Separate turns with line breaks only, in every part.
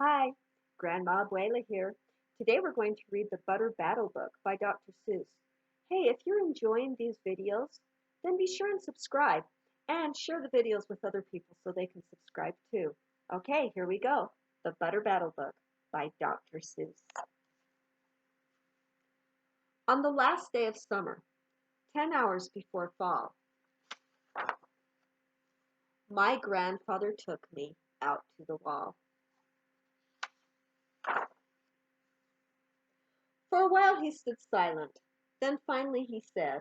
Hi, Grandma Abuela here. Today we're going to read the Butter Battle Book by Dr. Seuss. Hey, if you're enjoying these videos, then be sure and subscribe and share the videos with other people so they can subscribe too. Okay, here we go. The Butter Battle Book by Dr. Seuss. On the last day of summer, 10 hours before fall, my grandfather took me out to the wall. For a while he stood silent. Then finally he said,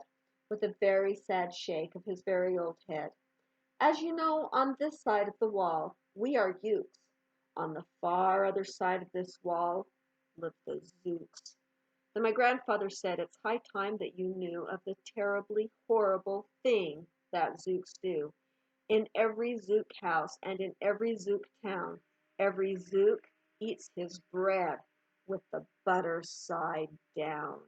with a very sad shake of his very old head, "As you know, on this side of the wall we are Ukes. On the far other side of this wall live the Zooks." Then my grandfather said, "It's high time that you knew of the terribly horrible thing that Zooks do. In every Zook house and in every Zook town, every Zook eats his bread with the butter side down."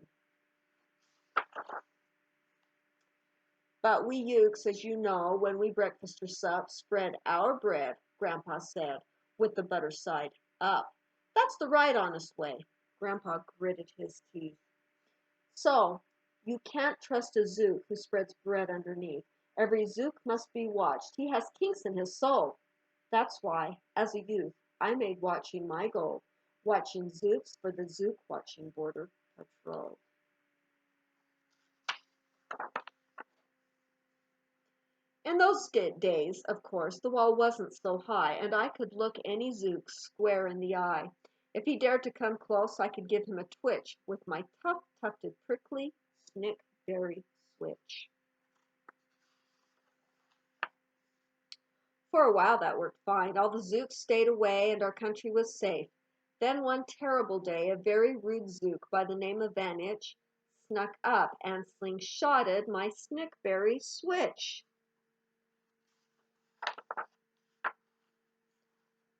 "But we Ukes, as you know, when we breakfast or sup, spread our bread," Grandpa said, "with the butter side up. That's the right honest way." Grandpa gritted his teeth. "So, you can't trust a Zook who spreads bread underneath. Every Zook must be watched. He has kinks in his soul. That's why, as a youth, I made watching my goal. Watching Zooks for the Zook watching border patrol." In those days, of course, the wall wasn't so high, and I could look any Zook square in the eye. If he dared to come close, I could give him a twitch with my tough, tufted, prickly snickberry switch. For a while that worked fine. All the Zooks stayed away, and our country was safe. Then one terrible day, a very rude Zook by the name of Van Itch snuck up and slingshotted my snickberry switch.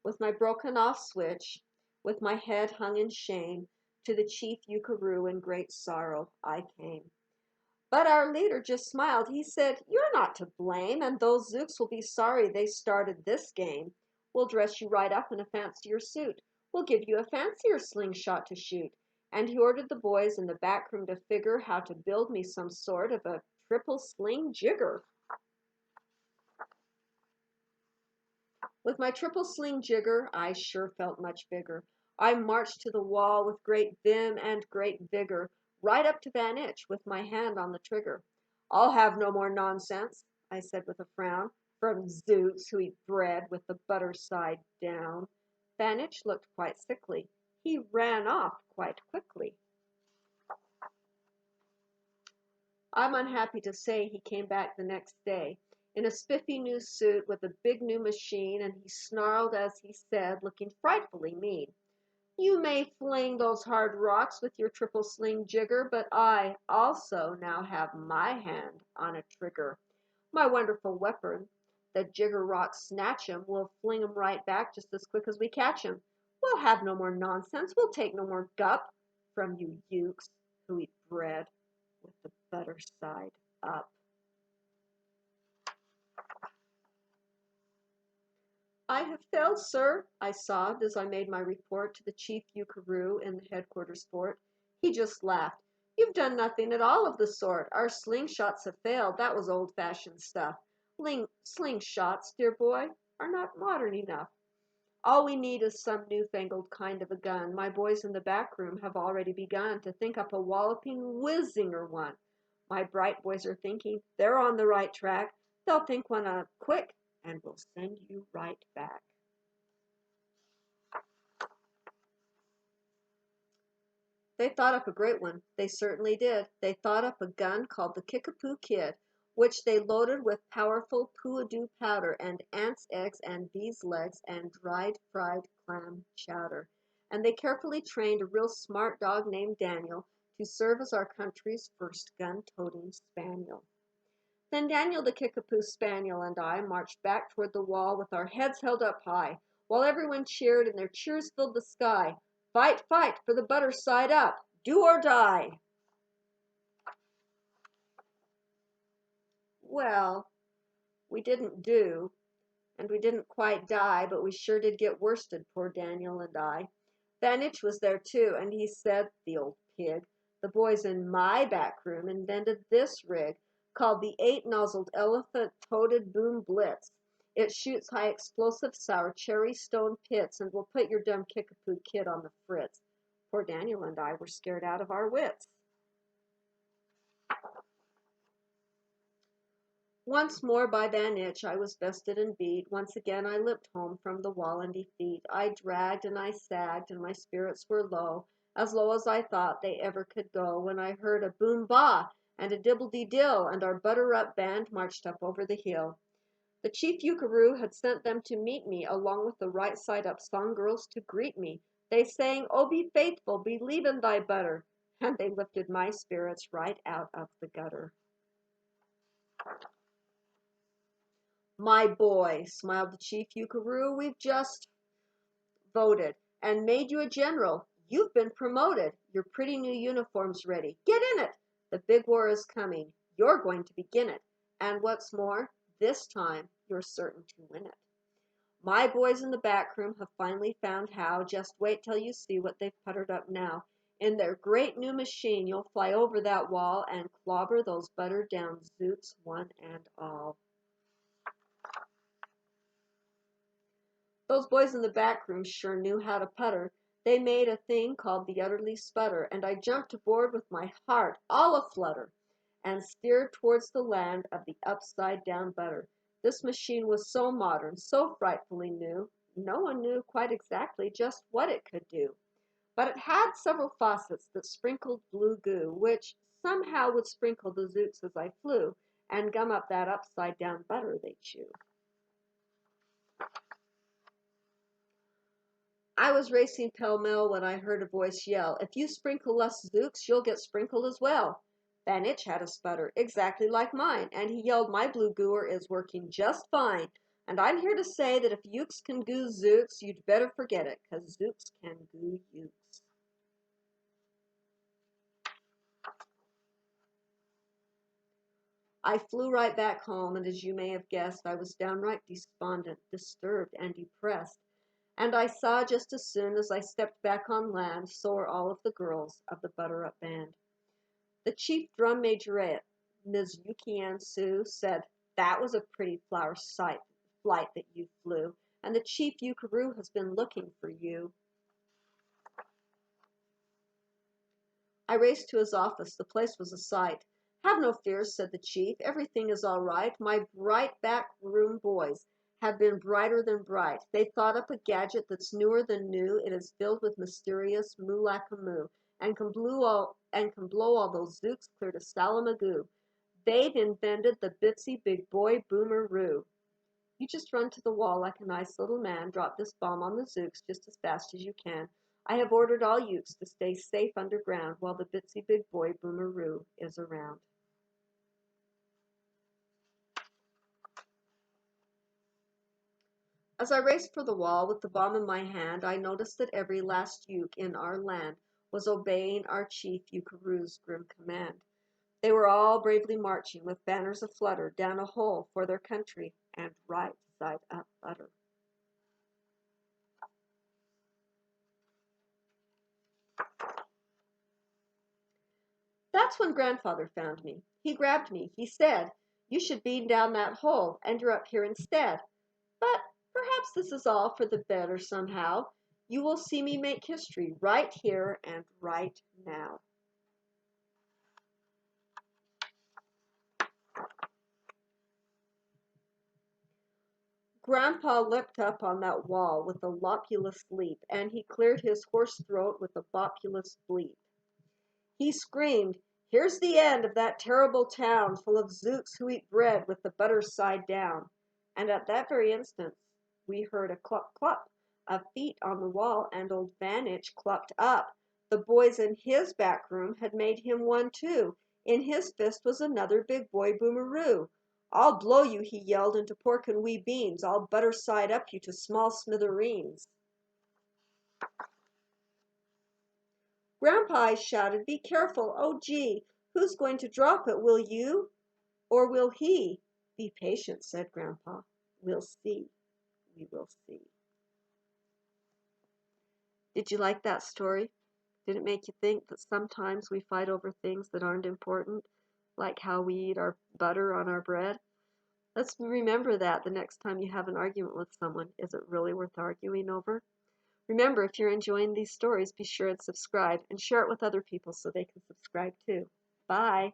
With my broken off switch, with my head hung in shame, to the chief Ukaroo in great sorrow I came. But our leader just smiled. He said, "You're not to blame, and those Zooks will be sorry they started this game. We'll dress you right up in a fancier suit. We'll give you a fancier slingshot to shoot." And he ordered the boys in the back room to figure how to build me some sort of a triple sling jigger. With my triple sling jigger, I sure felt much bigger. I marched to the wall with great vim and great vigor, right up to Van Itch with my hand on the trigger. "I'll have no more nonsense," I said with a frown, "from Zooks who eat bread with the butter side down." Van Itch looked quite sickly. He ran off quite quickly. I'm unhappy to say he came back the next day in a spiffy new suit with a big new machine, and he snarled as he said, looking frightfully mean, "You may fling those hard rocks with your triple sling jigger, but I also now have my hand on a trigger. My wonderful weapon, the jigger rocks snatch 'em, we'll fling 'em right back just as quick as we catch 'em. We'll have no more nonsense, we'll take no more gup from you Ukes who eat bread with the butter side up." "I have failed, sir," I sobbed as I made my report to the chief Ukaroo in the headquarters fort. He just laughed. "You've done nothing at all of the sort. Our slingshots have failed. That was old-fashioned stuff. Slingshots, dear boy, are not modern enough. All we need is some newfangled kind of a gun. My boys in the back room have already begun to think up a walloping whizzinger one. My bright boys are thinking. They're on the right track. They'll think one up quick, and we'll send you right back." They thought up a great one. They certainly did. They thought up a gun called the Kickapoo Kid, which they loaded with powerful poo-a-doo powder and ants' eggs and bees' legs and dried fried clam chowder. And they carefully trained a real smart dog named Daniel to serve as our country's first gun-toting spaniel. Then Daniel the Kickapoo Spaniel and I marched back toward the wall with our heads held up high, while everyone cheered and their cheers filled the sky. "Fight, fight for the butter side up! Do or die!" Well, we didn't do, And we didn't quite die, but we sure did get worsted, poor Daniel and I. Van Itch was there too, and he said, the old pig, the boys in my back room invented this rig, called the 8-nozzled elephant-toted boom blitz. It shoots high explosive sour cherry stone pits and will put your dumb kickapoo kid on the fritz. Poor Daniel and I were scared out of our wits. Once more by Van Itch I was bested and beat. Once again I limped home from the wall in defeat. I dragged and I sagged, and my spirits were as low as I thought they ever could go, when I heard a boom-bah and a dibble-de-dill, and our butter-up band marched up over the hill. The chief Yuckaroo had sent them to meet me, along with the right side up song girls to greet me. They sang, "Oh, be faithful, believe in thy butter," and they lifted my spirits right out of the gutter. "My boy," smiled the chief Yuckaroo, "we've just voted and made you a general. You've been promoted. Your pretty new uniform's ready. Get in it. The big war is coming. You're going to begin it. And what's more, this time you're certain to win it. My boys in the back room have finally found how. Just wait till you see what they've puttered up now. In their great new machine, you'll fly over that wall and clobber those buttered down Zooks one and all." Those boys in the back room sure knew how to putter. They made a thing called the utterly sputter, and I jumped aboard with my heart all a-flutter, and steered towards the land of the upside-down butter. This machine was so modern, so frightfully new, no one knew quite exactly just what it could do. But it had several faucets that sprinkled blue goo, which somehow would sprinkle the Zooks as I flew, and gum up that upside-down butter they chew. I was racing pell-mell when I heard a voice yell, "If you sprinkle less Zooks, you'll get sprinkled as well." Van Itch had a sputter, exactly like mine, and he yelled, "My blue gooer is working just fine, and I'm here to say that if Ukes can goo Zooks, you'd better forget it, 'cause Zooks can goo Ukes." I flew right back home, and as you may have guessed, I was downright despondent, disturbed, and depressed. And I saw just as soon as I stepped back on land, so were all of the girls of the Butter-Up Band. The chief drum majorette, Ms. Yuki-Ann Sue, said, "That was a pretty flower flight that you flew, and the chief Yuckaroo has been looking for you." I raced to his office. The place was a sight. "Have no fears," said the chief. "Everything is all right. My bright back room boys have been brighter than bright. They thought up a gadget that's newer than new. It is filled with mysterious moo-lack-a-moo, and can blow all those Zooks clear to Salamagoo. They've invented the Bitsy Big Boy Boomeroo. You just run to the wall like a nice little man, drop this bomb on the Zooks just as fast as you can. I have ordered all Ukes to stay safe underground while the Bitsy Big Boy Boomeroo is around." As I raced for the wall with the bomb in my hand, I noticed that every last Uke in our land was obeying our chief Yuckaroo's grim command. They were all bravely marching with banners aflutter down a hole for their country and right side up butter. That's when Grandfather found me. He grabbed me. He said, "You should beam down that hole, and you're up here instead. But perhaps this is all for the better somehow. You will see me make history right here and right now." Grandpa leapt up on that wall with a lopulous leap, and he cleared his hoarse throat with a bopulous bleat. He screamed, "Here's the end of that terrible town full of Zooks who eat bread with the butter side down." And at that very instant we heard a clup clup of feet on the wall, and old Van Itch clupped up. The boys in his back room had made him one too. In his fist was another big boy boomeroo. "I'll blow you," he yelled, "into pork and wee beans. I'll butter side up you to small smithereens." Grandpa, I shouted, "Be careful, oh gee, who's going to drop it, will you, or will he?" "Be patient," said Grandpa, "we'll see." we will see. Did you like that story? Did it make you think that sometimes we fight over things that aren't important, like how we eat our butter on our bread? Let's remember that the next time you have an argument with someone. Is it really worth arguing over? Remember, if you're enjoying these stories, be sure and subscribe and share it with other people so they can subscribe too. Bye.